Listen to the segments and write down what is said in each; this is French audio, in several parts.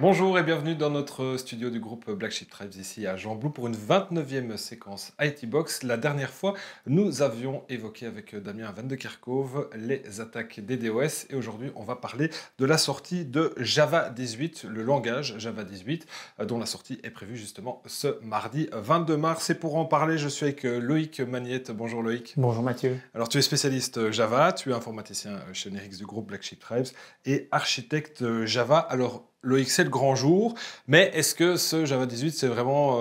Bonjour et bienvenue dans notre studio du groupe Black Sheep Tribes ici à Jean-Blou pour une 29e séquence IT Box. La dernière fois, nous avions évoqué avec Damien Van de Kerkhove les attaques des DOS et aujourd'hui, on va parler de la sortie de Java 18, le langage Java 18, dont la sortie est prévue justement ce mardi 22 mars. Et pour en parler, je suis avec Loïc Magnette. Bonjour Loïc. Bonjour Mathieu. Alors tu es spécialiste Java, tu es informaticien chez Nerix du groupe Black Sheep Tribes et architecte Java. Alors Loïc, c'est le grand jour, mais est-ce que ce Java 18, c'est vraiment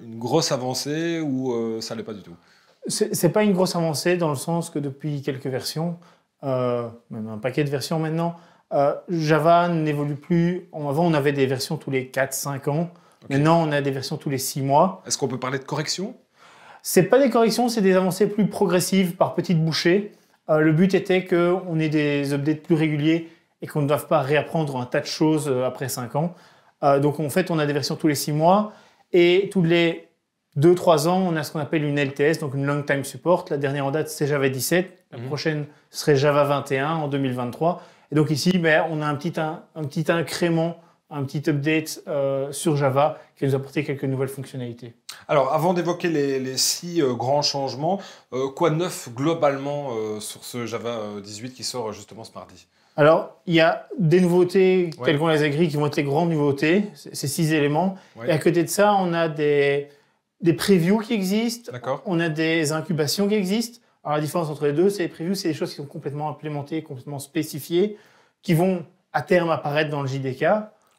une grosse avancée ou ça ne l'est pas du tout? C'est pas une grosse avancée dans le sens que depuis quelques versions, même un paquet de versions maintenant, Java n'évolue plus. Avant, on avait des versions tous les 4-5 ans. Okay. Maintenant, on a des versions tous les 6 mois. Est-ce qu'on peut parler de correction? C'est pas des corrections, c'est des avancées plus progressives par petites bouchées. Le but était qu'on ait des updates plus réguliers et qu'on ne doive pas réapprendre un tas de choses après 5 ans. Donc en fait, on a des versions tous les 6 mois et tous les 2-3 ans, on a ce qu'on appelle une LTS, donc une Long Time Support. La dernière en date, c'est Java 17. La prochaine serait Java 21 en 2023. Et donc ici, on a un petit incrément, un petit update sur Java qui nous a apporté quelques nouvelles fonctionnalités. Alors, avant d'évoquer les 6 grands changements, quoi de neuf globalement sur ce Java 18 qui sort justement ce mardi? Alors, il y a des nouveautés telles qu'on les a écrites qui vont être les grandes nouveautés, ces 6 éléments. Ouais. Et à côté de ça, on a des previews qui existent, on a des incubations qui existent. Alors, la différence entre les deux, c'est les previews, c'est des choses qui sont complètement implémentées, complètement spécifiées, qui vont à terme apparaître dans le JDK,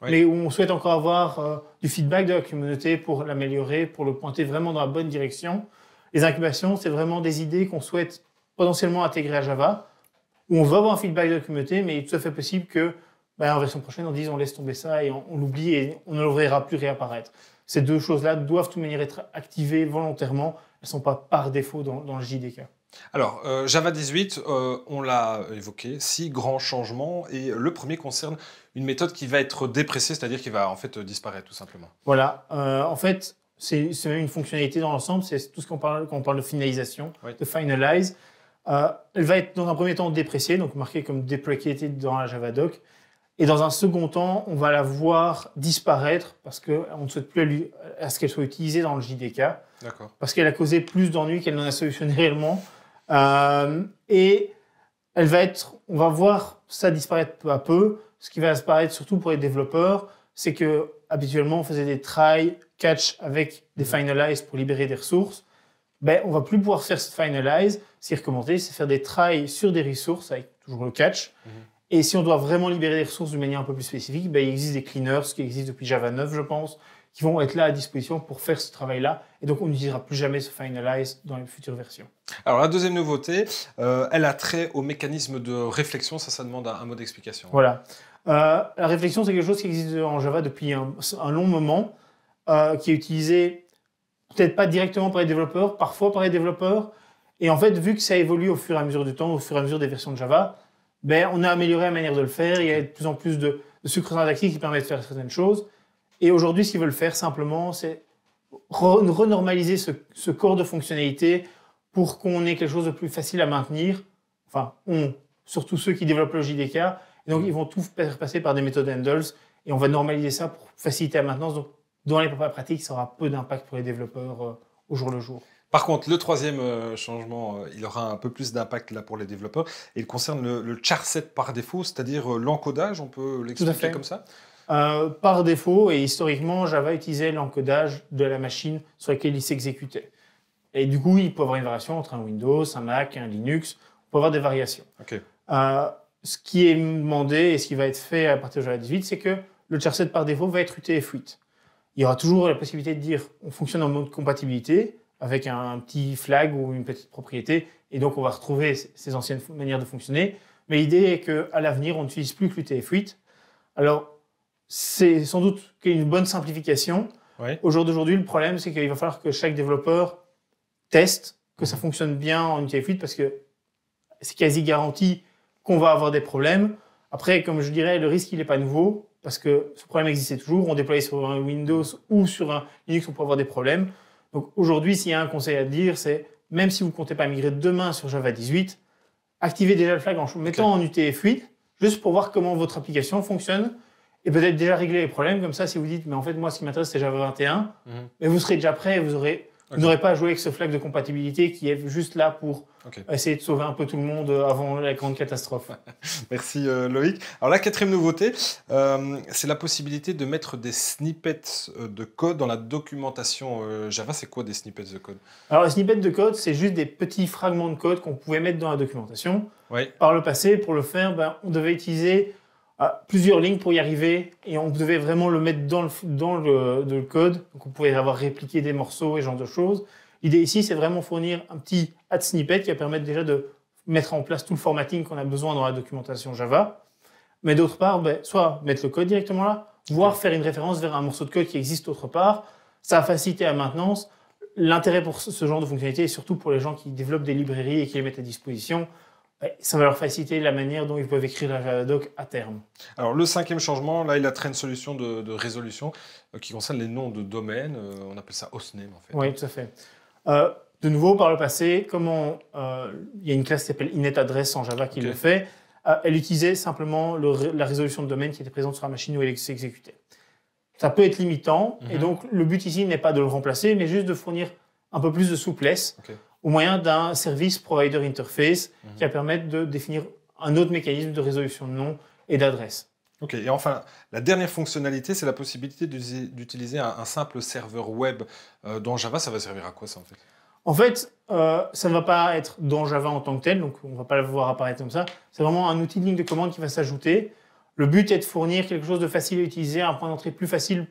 mais où on souhaite encore avoir du feedback de la communauté pour l'améliorer, pour le pointer vraiment dans la bonne direction. Les incubations, c'est vraiment des idées qu'on souhaite potentiellement intégrer à Java, où on va avoir un feedback de la communauté, mais il est tout à fait possible que, en version prochaine, on dise on laisse tomber ça et on l'oublie et on ne le verra plus réapparaître. Ces deux choses-là doivent de toute manière être activées volontairement. Elles ne sont pas par défaut dans le JDK. Alors, Java 18, on l'a évoqué, 6 grands changements et le premier concerne une méthode qui va être dépréciée, c'est-à-dire qui va en fait disparaître tout simplement. Voilà, en fait, c'est même une fonctionnalité dans l'ensemble, c'est tout ce quand on parle de finalisation, de finalize. Elle va être dans un premier temps dépréciée, donc marquée comme deprecated dans la Javadoc. Et dans un second temps, on va la voir disparaître parce qu'on ne souhaite plus à ce qu'elle soit utilisée dans le JDK. D'accord. Parce qu'elle a causé plus d'ennuis qu'elle n'en a solutionné réellement. Et on va voir ça disparaître peu à peu. Ce qui va disparaître surtout pour les développeurs, c'est que habituellement on faisait des try, catch avec des finalize pour libérer des ressources. On va plus pouvoir faire ce finalize, c'est recommander, c'est faire des tries sur des ressources avec toujours le catch. Et si on doit vraiment libérer des ressources d'une manière un peu plus spécifique, il existe des cleaners qui existent depuis Java 9, je pense, qui vont être là à disposition pour faire ce travail-là. Et donc, on n'utilisera plus jamais ce finalize dans les futures versions. Alors, la deuxième nouveauté, elle a trait au mécanisme de réflexion. Ça demande un mot d'explication. Voilà. La réflexion, c'est quelque chose qui existe en Java depuis un long moment, qui est utilisé peut-être pas directement par les développeurs, parfois par les développeurs. Et en fait, vu que ça évolue au fur et à mesure du temps, au fur et à mesure des versions de Java, on a amélioré la manière de le faire. Il y a de plus en plus de sucre syntactique qui permet de faire certaines choses. Et aujourd'hui, ce qu'ils veulent faire simplement, c'est renormaliser ce corps de fonctionnalité pour qu'on ait quelque chose de plus facile à maintenir. Enfin, surtout ceux qui développent le JDK. Et donc, ils vont tout faire passer par des méthodes handles. Et on va normaliser ça pour faciliter la maintenance. Donc, dans les pratiques, ça aura peu d'impact pour les développeurs au jour le jour. Par contre, le troisième changement, il aura un peu plus d'impact là pour les développeurs. Et il concerne le charset par défaut, c'est-à-dire l'encodage. On peut l'expliquer comme ça? Par défaut, et historiquement, Java utilisait l'encodage de la machine sur laquelle il s'exécutait. Et du coup, il peut y avoir une variation entre un Windows, un Mac, un Linux. On peut avoir des variations. Okay. Ce qui est demandé et ce qui va être fait à partir de Java 18, c'est que le charset par défaut va être UTF-8. Il y aura toujours la possibilité de dire on fonctionne en mode compatibilité avec un petit flag ou une petite propriété, et donc on va retrouver ces anciennes manières de fonctionner. Mais l'idée est qu'à l'avenir, on n'utilise plus que l'UTF-8. Alors, c'est sans doute une bonne simplification. Au jour d'aujourd'hui, le problème, c'est qu'il va falloir que chaque développeur teste que ça fonctionne bien en UTF-8 parce que c'est quasi garanti qu'on va avoir des problèmes. Après, comme je dirais, le risque, il n'est pas nouveau parce que ce problème existait toujours. On déployait sur un Windows ou sur un Linux, on peut avoir des problèmes. Donc aujourd'hui, s'il y a un conseil à dire, c'est même si vous ne comptez pas migrer demain sur Java 18, activez déjà le flag en mettant en UTF-8 juste pour voir comment votre application fonctionne. et peut-être déjà régler les problèmes. Comme ça, si vous dites, mais en fait, moi, ce qui m'intéresse, c'est Java 21, mais vous serez déjà prêt, vous n'aurez pas à jouer avec ce flag de compatibilité qui est juste là pour essayer de sauver un peu tout le monde avant la grande catastrophe. Merci Loïc. Alors la quatrième nouveauté, c'est la possibilité de mettre des snippets de code dans la documentation Java. C'est quoi des snippets de code? Alors les snippets de code, c'est juste des petits fragments de code qu'on pouvait mettre dans la documentation. Oui. Par le passé, pour le faire, on devait utiliser plusieurs lignes pour y arriver et on devait vraiment le mettre dans le code. Donc on pouvait avoir répliqué des morceaux et ce genre de choses. L'idée ici, c'est vraiment fournir un petit add snippet qui va permettre déjà de mettre en place tout le formatting qu'on a besoin dans la documentation Java. Mais d'autre part, soit mettre le code directement là, voire faire une référence vers un morceau de code qui existe autre part. Ça va faciliter la maintenance. L'intérêt pour ce genre de fonctionnalité, et surtout pour les gens qui développent des librairies et qui les mettent à disposition, ça va leur faciliter la manière dont ils peuvent écrire la Javadoc à terme. Alors le cinquième changement, là il a trait une solution de résolution qui concerne les noms de domaine, on appelle ça hostname en fait. Oui, tout à fait. De nouveau, par le passé, il y a une classe qui s'appelle inetAddress en Java qui le fait, elle utilisait simplement la résolution de domaine qui était présente sur la machine où elle s'exécutait. Ça peut être limitant, et donc le but ici n'est pas de le remplacer, mais juste de fournir un peu plus de souplesse au moyen d'un service provider interface qui va permettre de définir un autre mécanisme de résolution de nom et d'adresse. Ok, et enfin, la dernière fonctionnalité, c'est la possibilité d'utiliser un simple serveur web dans Java. Ça va servir à quoi ça en fait? En fait, ça ne va pas être dans Java en tant que tel, donc on ne va pas le voir apparaître comme ça. C'est vraiment un outil de ligne de commande qui va s'ajouter. Le but est de fournir quelque chose de facile à utiliser, un point d'entrée plus facile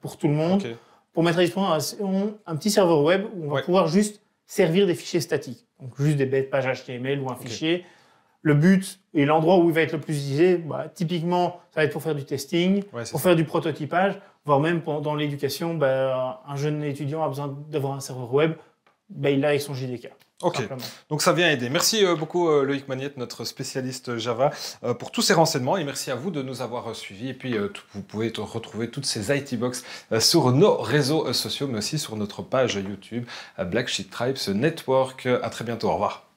pour tout le monde, pour mettre à disposition un petit serveur web où on va pouvoir juste servir des fichiers statiques. Donc juste des bêtes pages HTML ou un fichier. Le but et l'endroit où il va être le plus utilisé, typiquement, ça va être pour faire du testing, pour faire du prototypage, voire même dans l'éducation, un jeune étudiant a besoin d'avoir un serveur web, il l'a avec son JDK. Ok, donc ça vient aider. Merci beaucoup Loïc Magnette, notre spécialiste Java, pour tous ces renseignements et merci à vous de nous avoir suivis. Et puis vous pouvez retrouver toutes ces IT Box sur nos réseaux sociaux, mais aussi sur notre page YouTube Black Sheep Tribes Network. À très bientôt, au revoir.